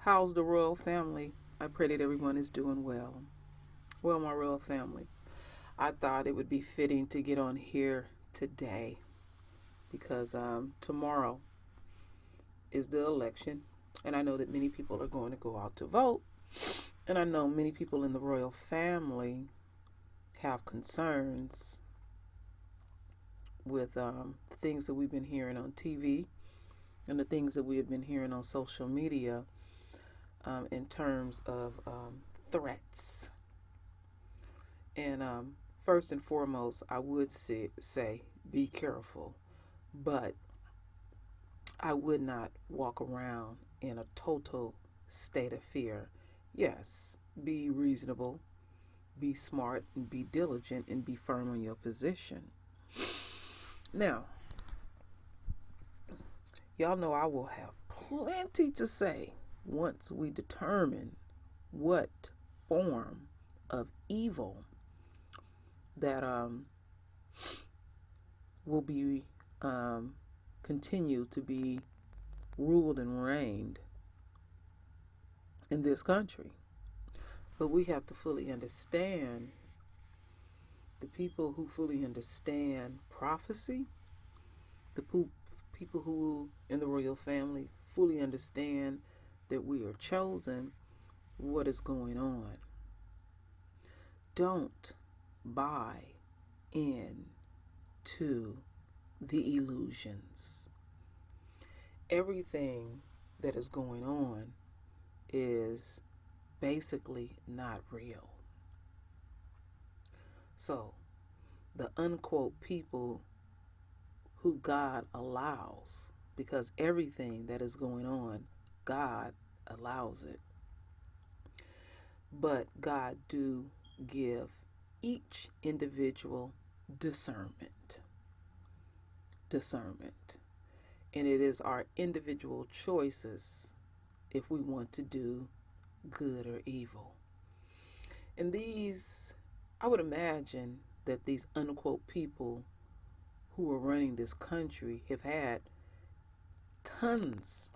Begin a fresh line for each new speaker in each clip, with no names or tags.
How's the royal family? I pray that everyone is doing well. Well, my royal family, I thought it would be fitting to get on here today because tomorrow is the election, and I know that many people are going to go out to vote, and I know many people in the royal family have concerns with the things that we've been hearing on TV and the things that we have been hearing on social media in terms of threats. And first and foremost, I would say be careful, but I would not walk around in a total state of fear. Yes, be reasonable, be smart, and be diligent, and be firm on your position. Now, y'all know I will have plenty to say once we determine what form of evil that will be continue to be ruled and reigned in this country. But we have to fully understand the people who fully understand prophecy, the people who in the royal family fully understand that we are chosen, what is going on. Don't buy into the illusions. Everything that is going on is basically not real. So, the unquote people who God allows, because everything that is going on, God allows it. But God do give each individual discernment. Discernment. And it is our individual choices if we want to do good or evil. And these, I would imagine that these unquote people who are running this country have had tons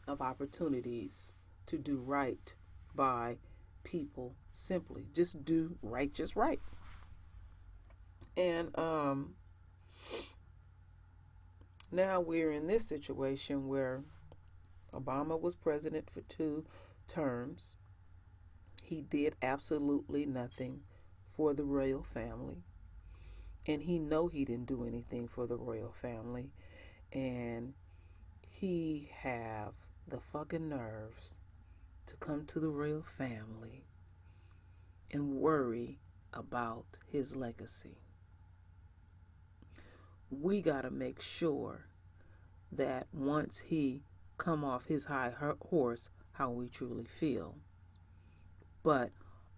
of opportunities to do right by people. Simply just do right, just right. And now we're in this situation where Obama was president for 2 terms. He did absolutely nothing for the royal family, and he know he didn't do anything for the royal family, and he have the fucking nerves to come to the royal family and worry about his legacy. We got to make sure that once he come off his high horse, how we truly feel. But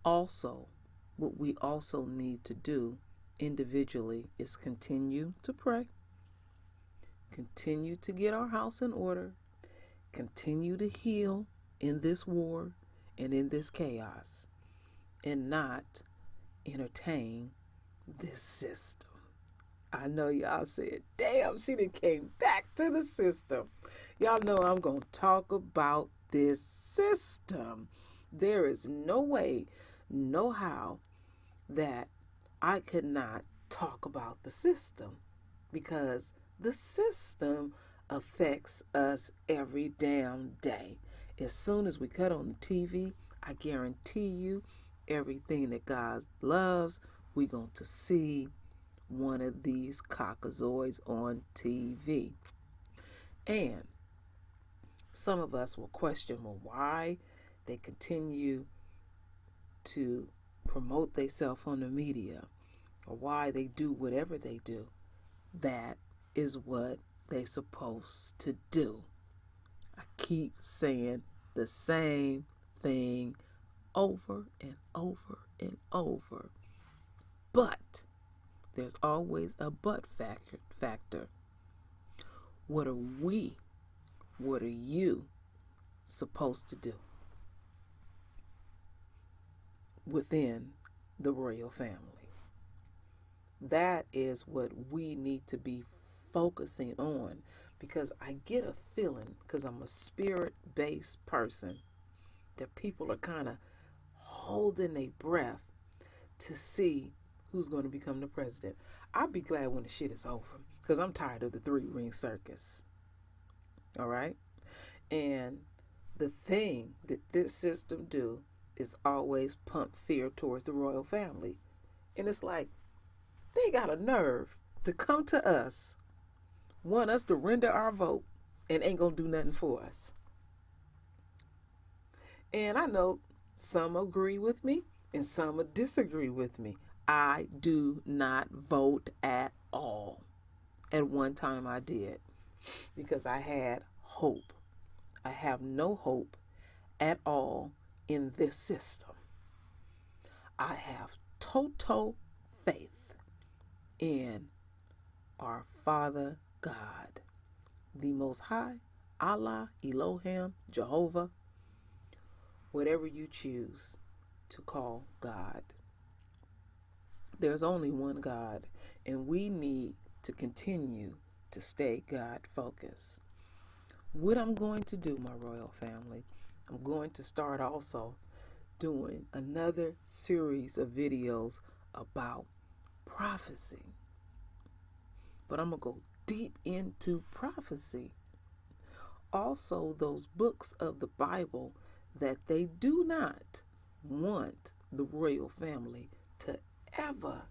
also, what we also need to do individually is continue to pray, continue to get our house in order, continue to heal in this war and in this chaos, and not entertain this system. I know y'all said, damn, she done came back to the system. Y'all know I'm going to talk about this system. There is no way, no how that I could not talk about the system, because the system affects us every damn day. As soon as we cut on the TV, I guarantee you everything that God loves, we're going to see one of these cockazoids on TV. And some of us will question, well, why they continue to promote themselves on the media, or why they do whatever they do. That is what they supposed to do. I keep saying the same thing over and over and over. But there's always a but factor. What are we, what are you supposed to do within the royal family? That is what we need to be focusing on, because I get a feeling, because I'm a spirit-based person, that people are kind of holding their breath to see who's going to become the president. I'll be glad when the shit is over, because I'm tired of the three-ring circus. All right? And the thing that this system do is always pump fear towards the royal family. And it's like, they got a nerve to come to us, want us to render our vote, and ain't gonna do nothing for us. And I know some agree with me and some disagree with me. I do not vote at all. At one time I did, because I had hope. I have no hope at all in this system. I have total faith in our Father God, the Most High, Allah, Elohim, Jehovah, whatever you choose to call God. There's only one God, and we need to continue to stay God focused. What I'm going to do, my royal family, I'm going to start also doing another series of videos about prophecy. But I'm going to go deep into prophecy. Also, those books of the Bible that they do not want the royal family to ever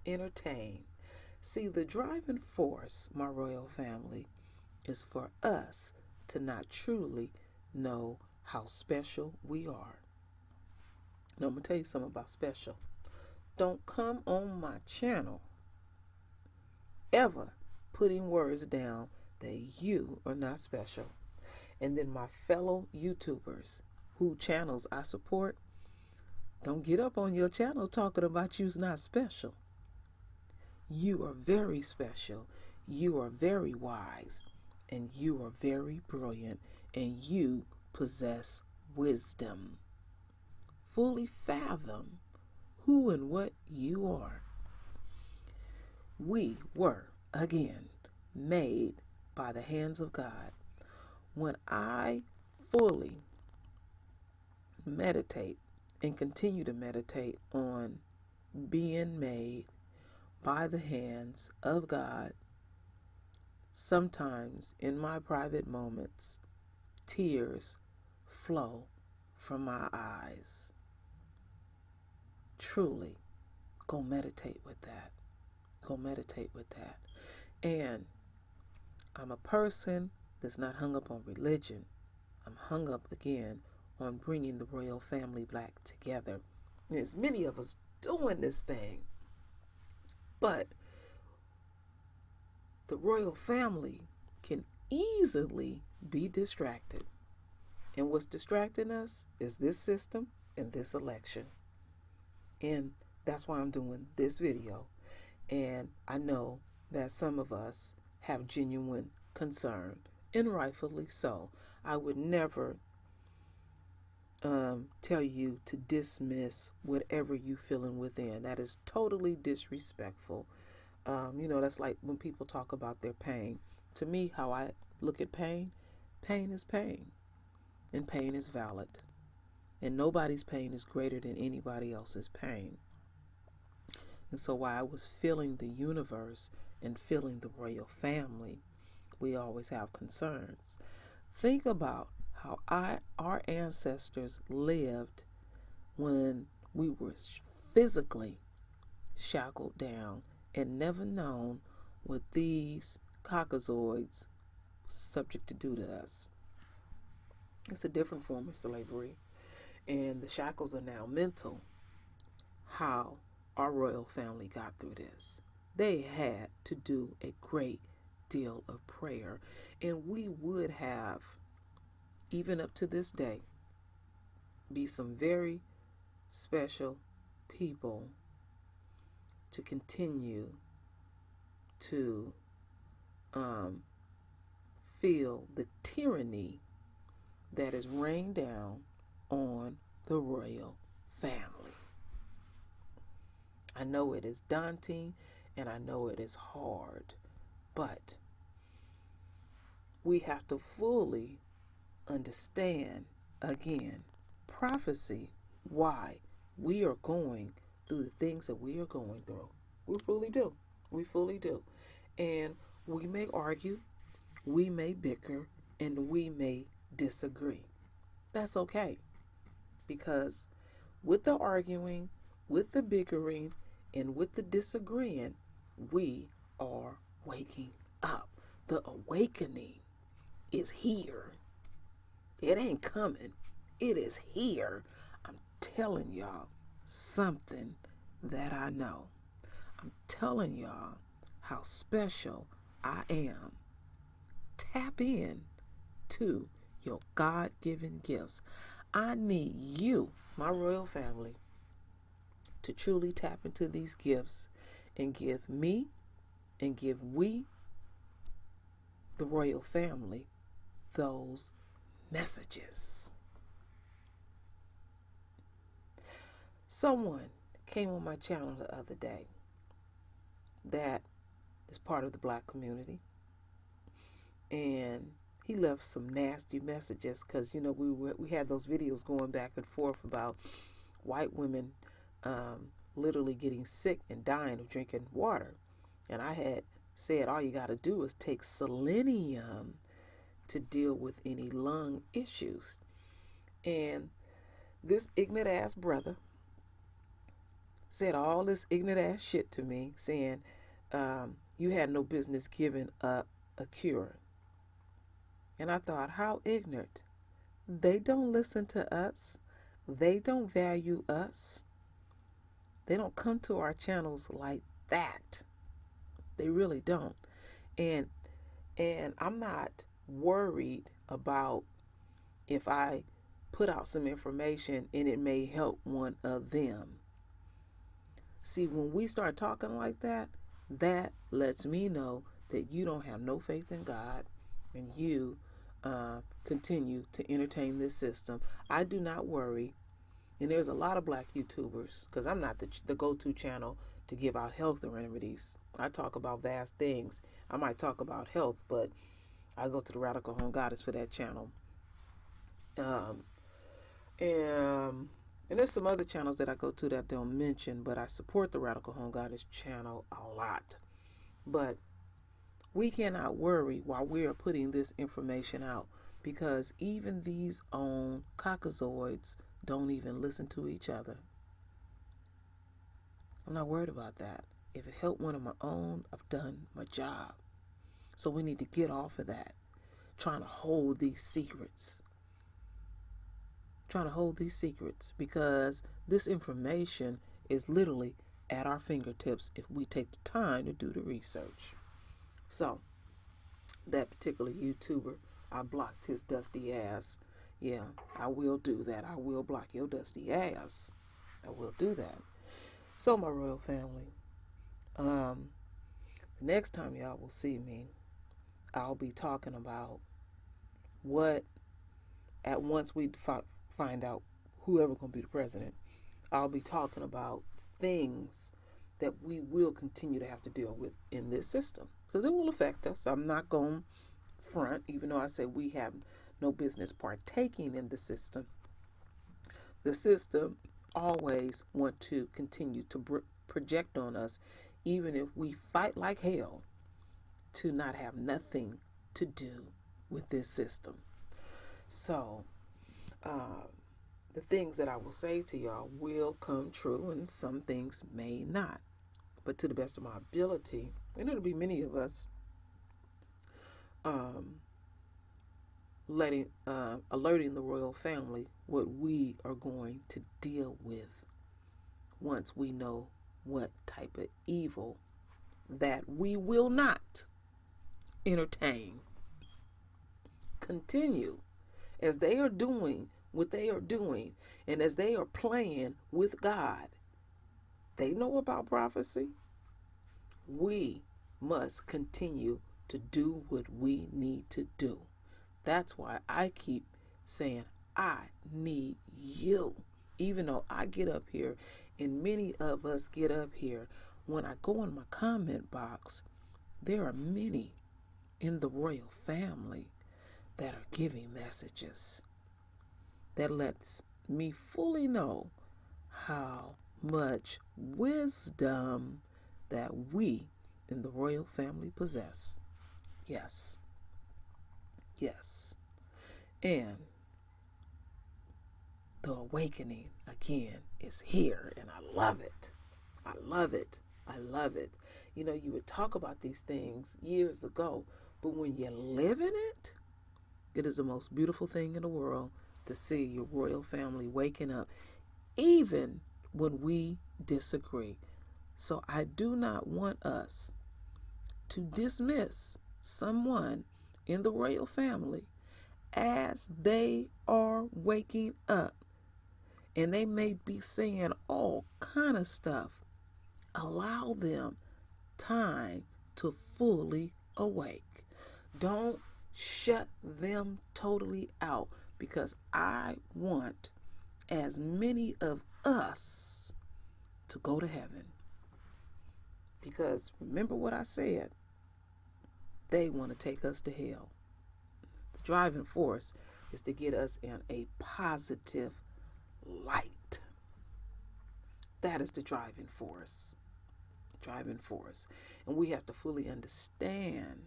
entertain. See, the driving force, my royal family, is for us to not truly know how special we are. Now, I'm going to tell you something about special. Don't come on my channel ever putting words down that you are not special. And then my fellow YouTubers who channels I support, don't get up on your channel talking about you's not special. You are very special. You are very wise. And you are very brilliant. And you possess wisdom. Fully fathom who and what you are. We were, again, made by the hands of God. When I fully meditate and continue to meditate on being made by the hands of God, sometimes in my private moments, tears flow from my eyes. Truly, go meditate with that. Go meditate with that. And I'm a person that's not hung up on religion. I'm hung up again on bringing the royal family back together. And there's many of us doing this thing. But the royal family can easily be distracted. And what's distracting us is this system and this election. And that's why I'm doing this video. And I know that some of us have genuine concern, and rightfully so. I would never tell you to dismiss whatever you feeling within. That is totally disrespectful. That's like when people talk about their pain. To me, how I look at pain, pain is pain, and pain is valid. And nobody's pain is greater than anybody else's pain. And so while I was feeling the universe and feeling the royal family, we always have concerns. Think about how our ancestors lived when we were physically shackled down and never known what these caucasoids subject to do to us. It's a different form of slavery, and the shackles are now mental. How our royal family got through this. They had to do a great deal of prayer, and we would have, even up to this day, be some very special people to continue to feel the tyranny that is rained down on the royal family. I know it is daunting and I know it is hard, but we have to fully understand again prophecy, why we are going through the things that we are going through. We fully do. We fully do. And we may argue, we may bicker, and we may disagree. That's okay. Because with the arguing, with the bickering, and with the disagreeing, we are waking up. The awakening is here. It ain't coming. It is here. I'm telling y'all something that I know. I'm telling y'all how special I am. Tap in to your God-given gifts. I need you, my royal family, to truly tap into these gifts and give me and give we, the royal family, those messages. Someone came on my channel the other day that is part of the Black community, and he left some nasty messages because, you know, we had those videos going back and forth about white women literally getting sick and dying of drinking water. And I had said all you got to do is take selenium to deal with any lung issues. And this ignorant ass brother said all this ignorant ass shit to me, saying you had no business giving up a cure. And I thought, how ignorant. They don't listen to us. They don't value us. They don't come to our channels like that. They really don't. And I'm not worried about if I put out some information and it may help one of them. See, when we start talking like that, that lets me know that you don't have no faith in God and you continue to entertain this system. I do not worry. And there's a lot of Black YouTubers, because I'm not the go-to channel to give out health remedies. I talk about vast things. I might talk about health, but I go to the Radical Home Goddess for that channel. And there's some other channels that I go to that don't mention, but I support the Radical Home Goddess channel a lot. But we cannot worry while we are putting this information out, because even these own cockazoids don't even listen to each other. I'm not worried about that. If it helped one of my own, I've done my job. So we need to get off of that, trying to hold these secrets. Because this information is literally at our fingertips if we take the time to do the research. So, that particular YouTuber, I blocked his dusty ass. Yeah, I will do that. I will block your dusty ass. I will do that. So, my royal family, the next time y'all will see me, I'll be talking about what, at once we find out whoever going to be the president, I'll be talking about things that we will continue to have to deal with in this system, because it will affect us. I'm not going to front, even though I say we have no business partaking in the system. The system always want to continue to project on us, even if we fight like hell, to not have nothing to do with this system. So, the things that I will say to y'all will come true, and some things may not. But to the best of my ability, and it'll be many of us, alerting the royal family what we are going to deal with once we know what type of evil that we will not entertain. Continue as they are doing what they are doing, and as they are playing with God. They know about prophecy. We must continue to do what we need to do. That's why I keep saying, I need you. Even though I get up here, and many of us get up here, when I go in my comment box, there are many in the royal family that are giving messages that lets me fully know how much wisdom that we in the royal family possess. Yes. Yes. And the awakening again is here, and I love it. I love it. I love it. You know, you would talk about these things years ago, but when you live in it, it is the most beautiful thing in the world to see your royal family waking up, even when we disagree. So I do not want us to dismiss someone in the royal family as they are waking up. And they may be saying all kind of stuff. Allow them time to fully awake. Don't shut them totally out, because I want as many of us to go to heaven. Because remember what I said, they want to take us to hell. The driving force is to get us in a positive light. That is the driving force. Driving force. And we have to fully understand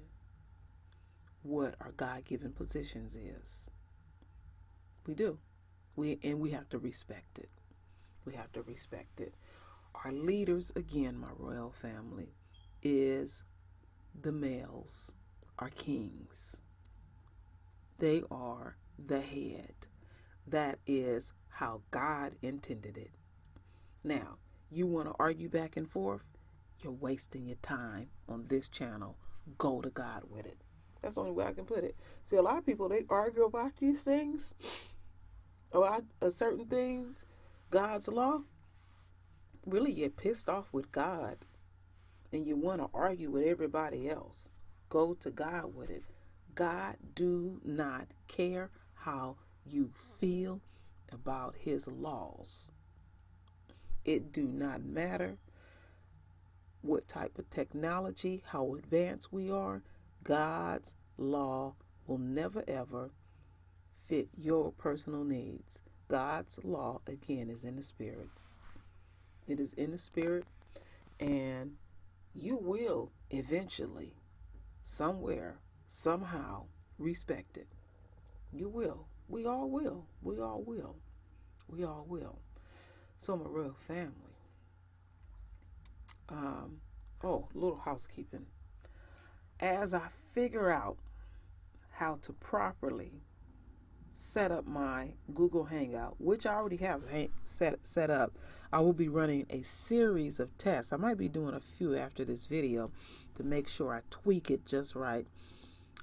what our God-given positions is. We do. We have to respect it. We have to respect it. Our leaders, again, my royal family, is the males, our kings. They are the head. That is how God intended it. Now, you want to argue back and forth? You're wasting your time on this channel. Go to God with it. That's the only way I can put it. See, a lot of people, they argue about these things, about certain things, God's law. Really, you're pissed off with God and you want to argue with everybody else. Go to God with it. God do not care how you feel about his laws. It do not matter what type of technology, how advanced we are. God's law will never ever fit your personal needs. God's law, again, is in the spirit. It is in the spirit, and you will eventually, somewhere, somehow, respect it. You will. We all will. We all will. We all will. So, my royal family. Little housekeeping. As I figure out how to properly set up my Google Hangout, which I already have set up, I will be running a series of tests. I might be doing a few after this video to make sure I tweak it just right.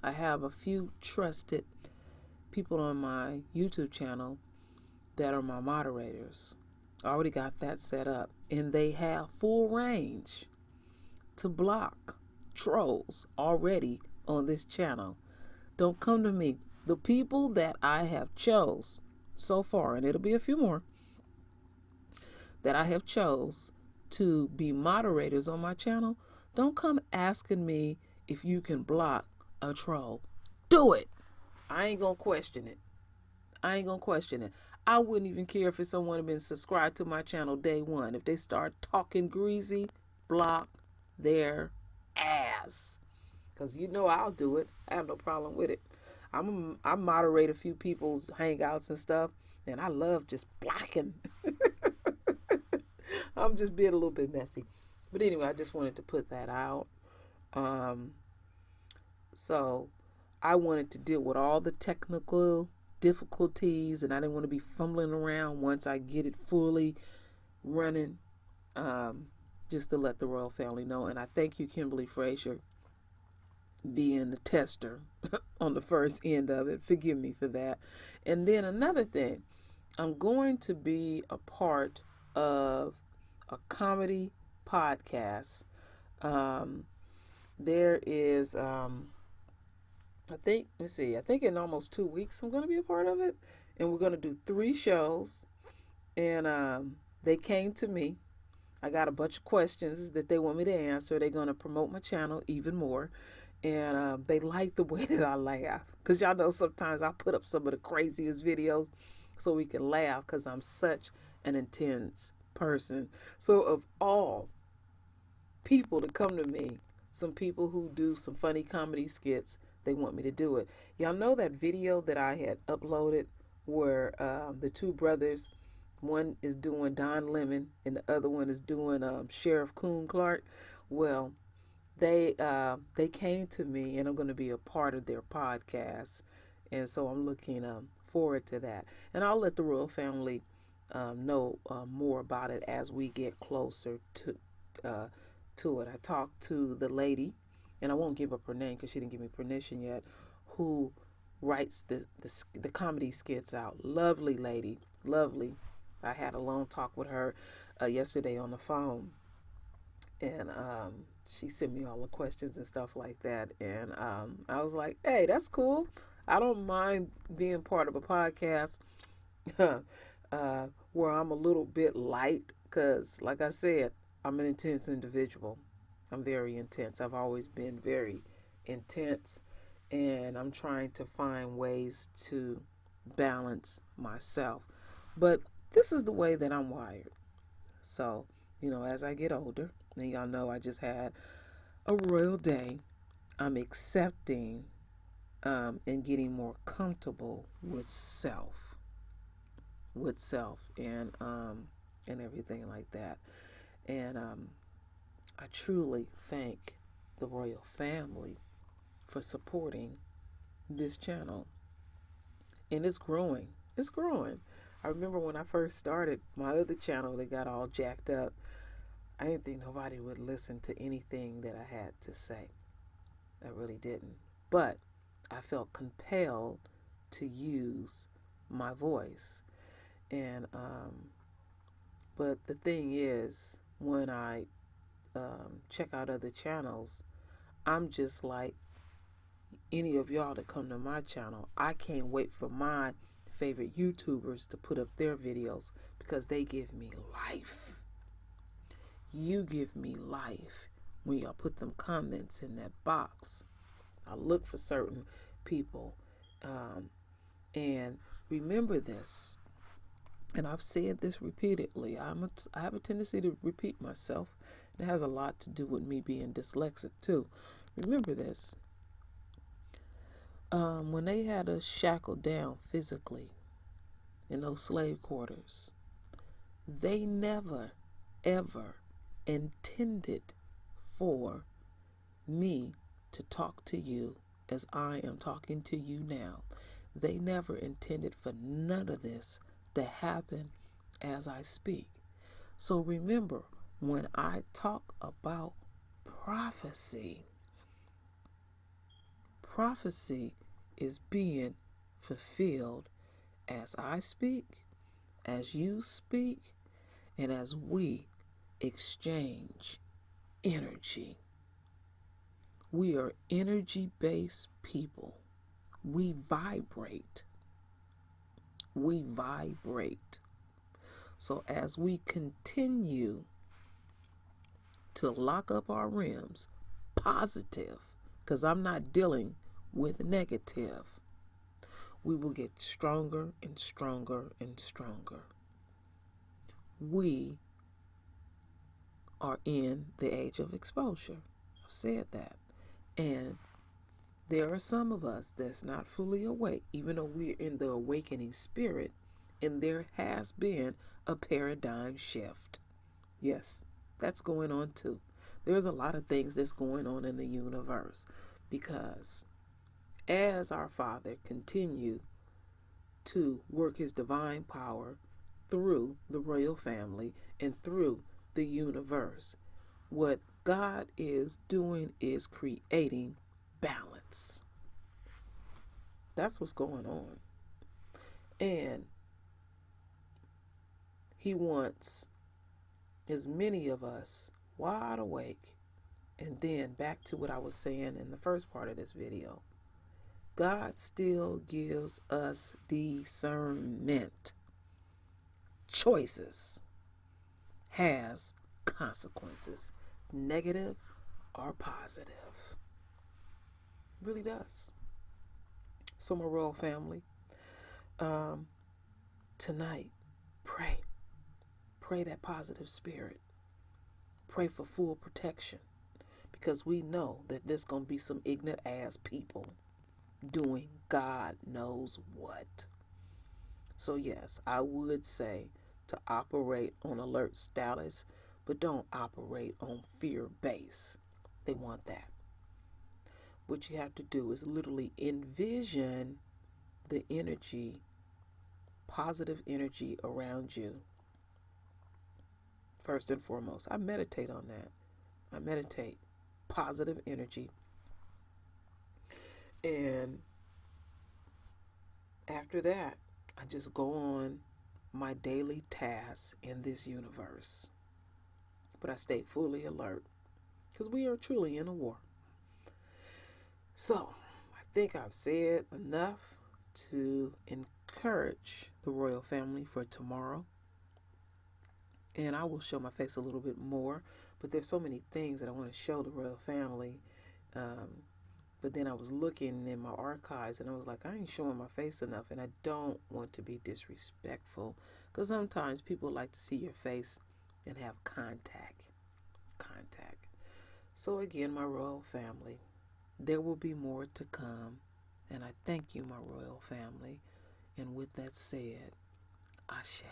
I have a few trusted people on my YouTube channel that are my moderators. I already got that set up, and they have full range to block trolls already on this channel. Don't come to me. The people that I have chose so far, and it'll be a few more, that I have chose to be moderators on my channel, don't come asking me if you can block a troll. Do it. I ain't gonna question it. I ain't gonna question it. I wouldn't even care if it's someone who been subscribed to my channel day one. If they start talking greasy, block their ass. Because you know I'll do it. I have no problem with it. I moderate a few people's hangouts and stuff, and I love just blocking. I'm just being a little bit messy. But anyway, I just wanted to put that out. So I wanted to deal with all the technical difficulties, and I didn't want to be fumbling around once I get it fully running, just to let the royal family know. And I thank you, Kimberly Frazier, being the tester on the first end of it. Forgive me for that. And then another thing, I'm going to be a part of a comedy podcast. There is, I think in almost 2 weeks I'm going to be a part of it. And we're going to do 3 shows. And they came to me. I got a bunch of questions that they want me to answer. They're going to promote my channel even more. And they like the way that I laugh. Because y'all know sometimes I put up some of the craziest videos so we can laugh because I'm such an intense person. So, of all people to come to me, some people who do some funny comedy skits, they want me to do it. Y'all know that video that I had uploaded where the two brothers, one is doing Don Lemon and the other one is doing Sheriff Coon Clark? Well, they came to me, and I'm going to be a part of their podcast, and so I'm looking forward to that. And I'll let the royal family know more about it as we get closer uh, to it. I talked to the lady, and I won't give up her name because she didn't give me permission yet, who writes the comedy skits out. Lovely lady, lovely. I had a long talk with her yesterday on the phone, and she sent me all the questions and stuff like that. And I was like, hey, that's cool. I don't mind being part of a podcast where I'm a little bit light because, like I said, I'm an intense individual. I'm very intense. I've always been very intense, and I'm trying to find ways to balance myself. But this is the way that I'm wired. So, as I get older, and y'all know I just had a royal day, I'm accepting and getting more comfortable with self, and everything like that. And I truly thank the royal family for supporting this channel, and it's growing. It's growing. I remember when I first started my other channel, they got all jacked up. I didn't think nobody would listen to anything that I had to say. I really didn't. But I felt compelled to use my voice. And but the thing is, when I check out other channels, I'm just like any of y'all that come to my channel. I can't wait for my favorite YouTubers to put up their videos because they give me life. You give me life when y'all put them comments in that box. I look for certain people. And remember this, and I've said this repeatedly. I have a tendency to repeat myself. It has a lot to do with me being dyslexic too. Remember this. When they had us shackled down physically in those slave quarters, they never, ever intended for me to talk to you as I am talking to you now. They never intended for none of this to happen as I speak. So remember, when I talk about prophecy, prophecy is being fulfilled as I speak, as you speak, and as we exchange energy. We are energy-based people. We vibrate. We vibrate. So as we continue to lock up our rims, positive, because I'm not dealing with negative, we will get stronger and stronger and stronger. We are in the age of exposure. I've said that. And there are some of us that's not fully awake, even though we're in the awakening spirit, and there has been a paradigm shift. Yes, that's going on too. There's a lot of things that's going on in the universe because as our Father continue to work his divine power through the royal family and through the universe, what God is doing is creating balance. That's what's going on. And he wants as many of us wide awake. And then back to what I was saying in the first part of this video. God still gives us discernment. Choices has consequences, negative or positive. really does. So, my royal family, tonight, pray. Pray that positive spirit. Pray for full protection. Because we know that there's going to be some ignorant ass people doing God knows what. So, yes, I would say to operate on alert status, but don't operate on fear base. They want that. What you have to do is literally envision the energy, positive energy around you. First and foremost, I meditate on that. I meditate positive energy. And after that, I just go on my daily tasks in this universe. But I stay fully alert because we are truly in a war. So, I think I've said enough to encourage the royal family for tomorrow. And I will show my face a little bit more, but there's so many things that I want to show the royal family. But then I was looking in my archives and I was like, I ain't showing my face enough, and I don't want to be disrespectful because sometimes people like to see your face and have contact. So again, my royal family, there will be more to come, and I thank you, my royal family. And with that said, Ashe.